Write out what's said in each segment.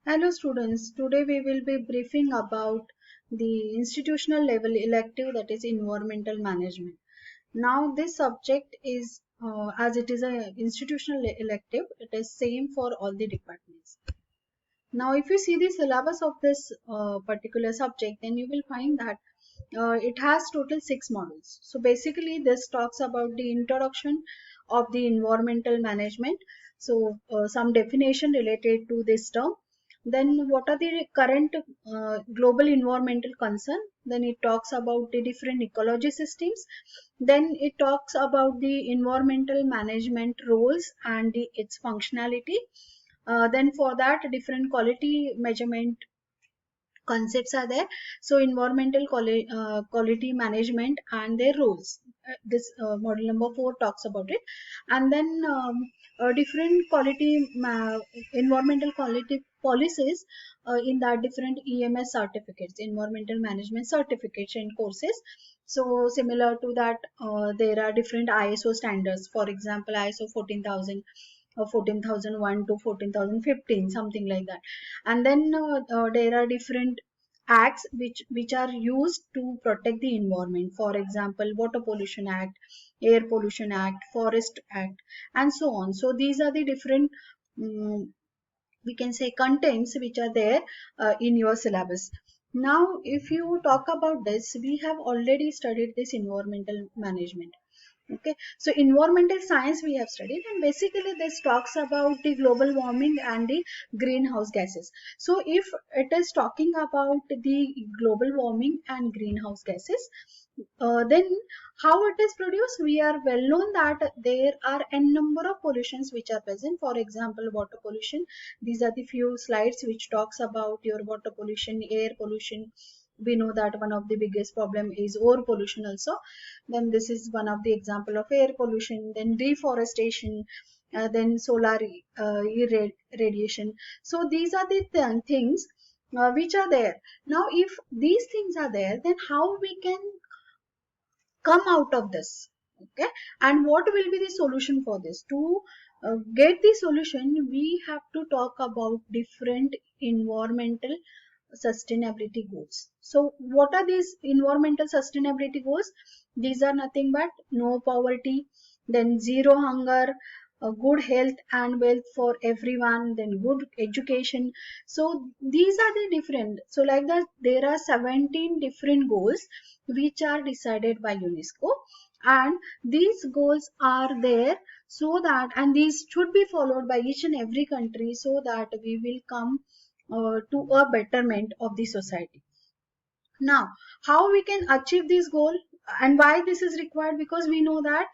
Hello students, today we will be briefing about the institutional level elective, that is environmental management. Now this subject is as it is a institutional elective, it is same for all the departments. Now if you see the syllabus of this particular subject, then you will find that it has total 6 modules. So basically this talks about the introduction of the environmental management. So some definition related to this term. Then what are the current global environmental concern? Then it talks about the different ecology systems. Then it talks about the environmental management roles and its functionality. Then for that different quality measurement concepts are there. So environmental quality management and their roles. This model number 4 talks about it. And then different environmental quality policies in that different EMS certificates, environmental management certification courses. So similar to that, there are different ISO standards. For example, ISO 14000 or 14001 to 14015, something like that. And then there are different acts which are used to protect the environment. For example, Water Pollution Act, Air Pollution Act, Forest Act, and so on. So these are the different we can say contents which are there in your syllabus. Now if you talk about this, we have already studied this environmental management. Okay, so environmental science we have studied, and basically this talks about the global warming and the greenhouse gases. So if it is talking about the global warming and greenhouse gases, then how it is produced, we are well known that there are n number of pollutions which are present. For example, water pollution. These are the few slides which talks about your water pollution, air pollution. We know that one of the biggest problem is air pollution also. Then this is one of the example of air pollution. Then deforestation, then solar irradiation. So these are the things which are there. Now if these things are there, then how we can come out of this? Okay, and what will be the solution for this? To get the solution, we have to talk about different environmental sustainability goals. So what are these environmental sustainability goals? These are nothing but no poverty, then zero hunger, good health and wealth for everyone, then good education. So these are the different, so like that there are 17 different goals which are decided by UNESCO, and these goals are there so that, and these should be followed by each and every country so that we will come to a betterment of the society. Now how we can achieve this goal and why this is required? Because we know that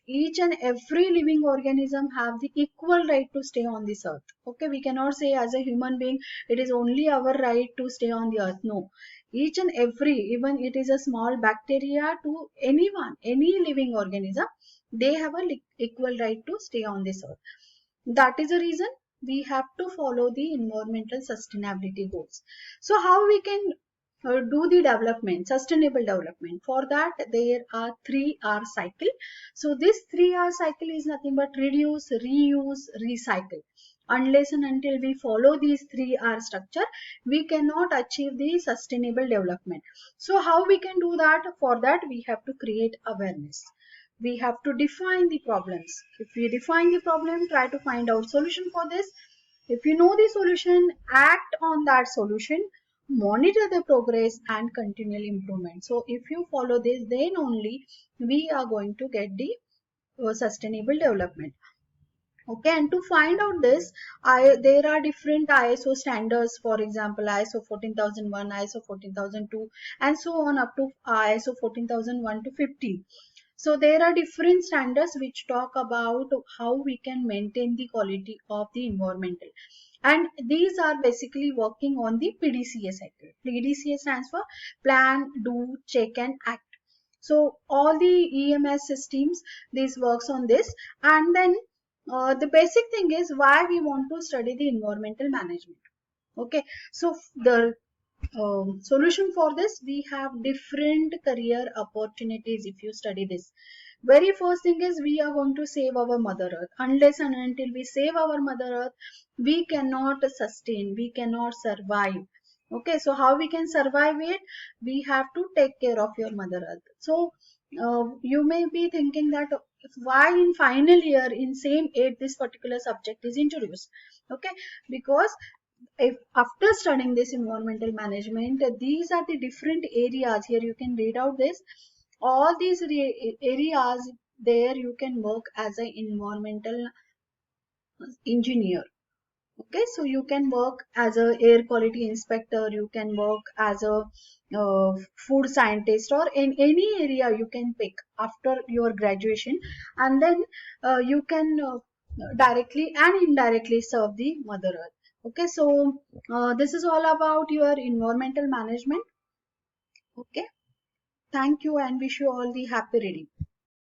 each and every living organism have the equal right to stay on this earth. Okay, we cannot say as a human being it is only our right to stay on the earth. No, each and every, even it is a small bacteria to anyone, any living organism, they have a equal right to stay on this earth. That is the reason we have to follow the environmental sustainability goals. So how we can do the development, sustainable development? For that there are 3R cycle. So this 3R cycle is nothing but reduce, reuse, recycle. Unless and until we follow these 3R structure, we cannot achieve the sustainable development. So how we can do that? For that we have to create awareness. We have to define the problems. If we define the problem, try to find out solution for this. If you know the solution, act on that solution, monitor the progress and continual improvement. So if you follow this, then only we are going to get the sustainable development. Okay, and to find out this, there are different ISO standards. For example, ISO 14001, ISO 14002, and so on up to ISO 14001 to 15. So there are different standards which talk about how we can maintain the quality of the environmental. And these are basically working on the PDCA cycle. PDCA stands for plan, do, check and act. So all the EMS systems, this works on this. And then the basic thing is why we want to study the environmental management. Okay, so the solution for this, we have different career opportunities if you study this. Very first thing is we are going to save our mother earth. Unless and until we save our mother earth, we cannot sustain, we cannot survive. Okay, so how we can survive it? We have to take care of your mother earth. So you may be thinking that why in final year in same 8 this particular subject is introduced. Okay, because if after studying this environmental management, these are the different areas. Here you can read out this, all these areas. There you can work as an environmental engineer. Okay, so you can work as a air quality inspector, you can work as a food scientist, or in any area you can pick after your graduation. And then you can directly and indirectly serve the mother earth. Okay, so this is all about your environmental management. Okay, thank you and wish you all the happy reading.